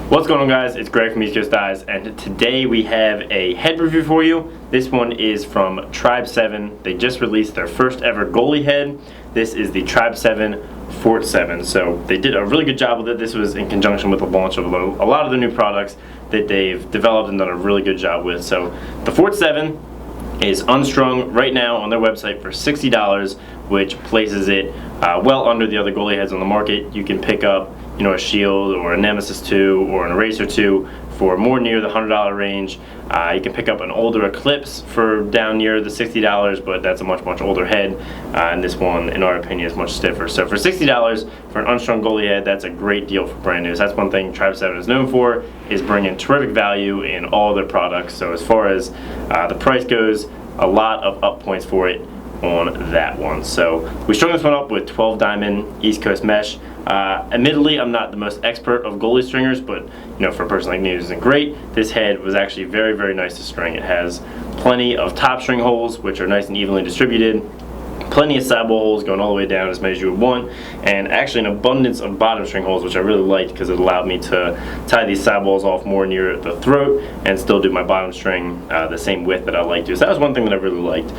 What's going on, guys? It's Greg from East Coast Eyes, and today we have a head review for you. This one is from Tribe 7. They just released their first ever goalie head. This is the Tribe 7 Fort 7. So they did a really good job with it. This was in conjunction with the launch of a lot of the new products that they've developed and done a really good job with. So the Fort 7 is unstrung right now on their website for $60, which places it well under the other goalie heads on the market. You can pick up a Shield or a Nemesis 2 or an Eraser 2 for more near the $100 range. You can pick up an older Eclipse for down near the $60, but that's a much older head, and this one, in our opinion, is much stiffer. So for $60 for an unstrung goalie head, that's a great deal for brand new. So that's one thing Tribe 7 is known for, is bringing terrific value in all their products. So as far as the price goes, a lot of up points for it on that one. So we strung this one up with 12 diamond East Coast mesh. Admittedly, I'm not the most expert of goalie stringers, but for a person like me, it isn't great. This head was actually very nice to string. It has plenty of top string holes, which are nice and evenly distributed. Plenty of sidewall holes going all the way down as many as you would want, and actually an abundance of bottom string holes, which I really liked because it allowed me to tie these sidewalls off more near the throat and still do my bottom string the same width that I like to. So that was one thing that I really liked.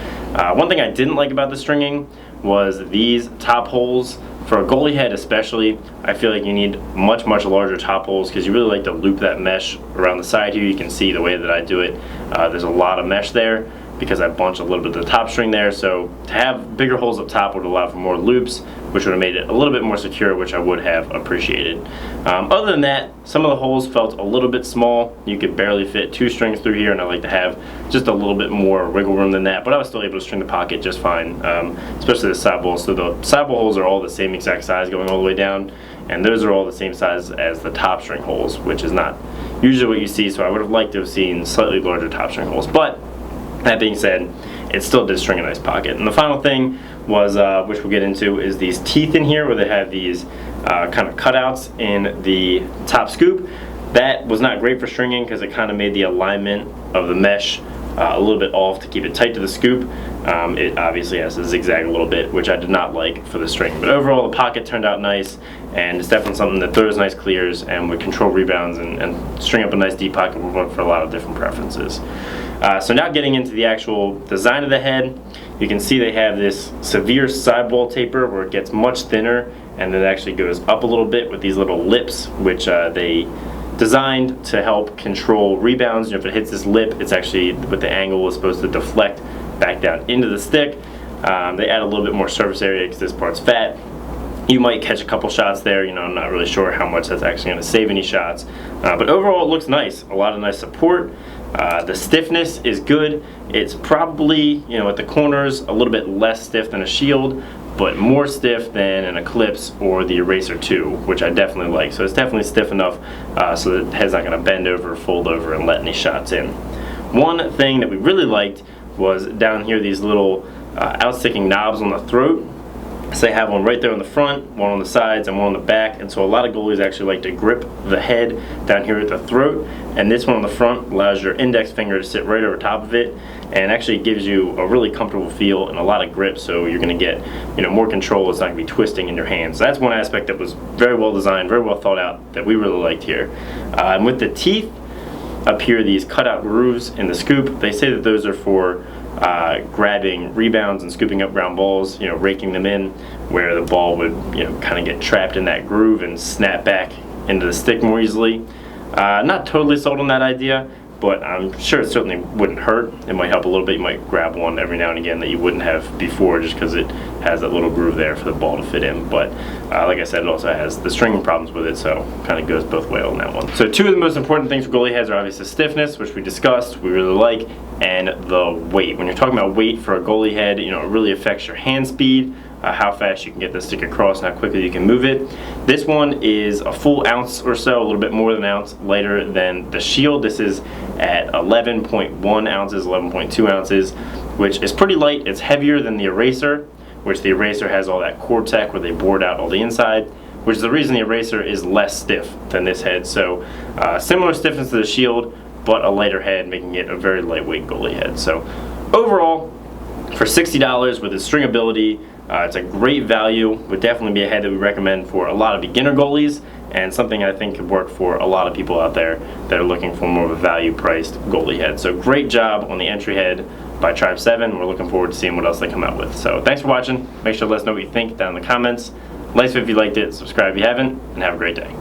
One thing I didn't like about the stringing was these top holes. For a goalie head especially, I feel like you need much larger top holes because you really like to loop that mesh around the side here. You can see the way that I do it. There's a lot of mesh there because I bunch a little bit of the top string there. So to have bigger holes up top would allow for more loops, which would have made it a little bit more secure, which I would have appreciated. Other than that, some of the holes felt a little bit small. You could barely fit 2 strings through here, and I like to have just a little bit more wiggle room than that, but I was still able to string the pocket just fine, especially the sidewall. So the sidewall holes are all the same exact size going all the way down, and those are all the same size as the top string holes, which is not usually what you see, so I would have liked to have seen slightly larger top string holes. But that being said, it still did string a nice pocket. And the final thing was, which we'll get into, is these teeth in here where they have these kind of cutouts in the top scoop. That was not great for stringing because it kind of made the alignment of the mesh a little bit off to keep it tight to the scoop. It obviously has to zigzag a little bit, which I did not like for the string. But overall, the pocket turned out nice, and it's definitely something that throws nice clears and would control rebounds and string up a nice deep pocket would work for a lot of different preferences. So now getting into the actual design of the head, you can see they have this severe sidewall taper where it gets much thinner and then it actually goes up a little bit with these little lips, which they designed to help control rebounds. If it hits this lip, it's actually, with the angle, is supposed to deflect back down into the stick. They add a little bit more surface area because this part's fat. You might catch a couple shots there. I'm not really sure how much that's actually going to save any shots. But overall, it looks nice. A lot of nice support. The stiffness is good. It's probably, at the corners, a little bit less stiff than a Shield, but more stiff than an Eclipse or the Eraser 2, which I definitely like. So it's definitely stiff enough so that the head's not going to bend over, fold over, and let any shots in. One thing that we really liked was down here, these little outsticking knobs on the throat. So they have one right there on the front, one on the sides, and one on the back. And so a lot of goalies actually like to grip the head down here at the throat. And this one on the front allows your index finger to sit right over top of it, and actually gives you a really comfortable feel and a lot of grip. So you're going to get more control. It's not going to be twisting in your hands. So that's one aspect that was very well designed, very well thought out, that we really liked here. And with the teeth up here, these cutout grooves in the scoop, they say that those are for grabbing rebounds and scooping up ground balls, raking them in, where the ball would, kind of get trapped in that groove and snap back into the stick more easily. Not totally sold on that idea, but I'm sure it certainly wouldn't hurt. It might help a little bit. You might grab one every now and again that you wouldn't have before, just because it has that little groove there for the ball to fit in. But like I said, it also has the stringing problems with it, so kind of goes both ways on that one. So two of the most important things for goalie heads are obviously stiffness, which we discussed, we really like, and the weight. When you're talking about weight for a goalie head, it really affects your hand speed, how fast you can get the stick across and how quickly you can move it. This one is a full ounce or so, a little bit more than an ounce lighter than the Shield. This is at 11.1 ounces, 11.2 ounces, which is pretty light. It's heavier than the Eraser, which the Eraser has all that Core-Tec where they bored out all the inside, which is the reason the Eraser is less stiff than this head. So similar stiffness to the Shield, but a lighter head, making it a very lightweight goalie head. So overall, for $60 with its stringability, it's a great value. Would definitely be a head that we recommend for a lot of beginner goalies and something I think could work for a lot of people out there that are looking for more of a value-priced goalie head. So great job on the entry head by Tribe 7. We're looking forward to seeing what else they come out with. So thanks for watching. Make sure to let us know what you think down in the comments. Like if you liked it, subscribe if you haven't, and have a great day.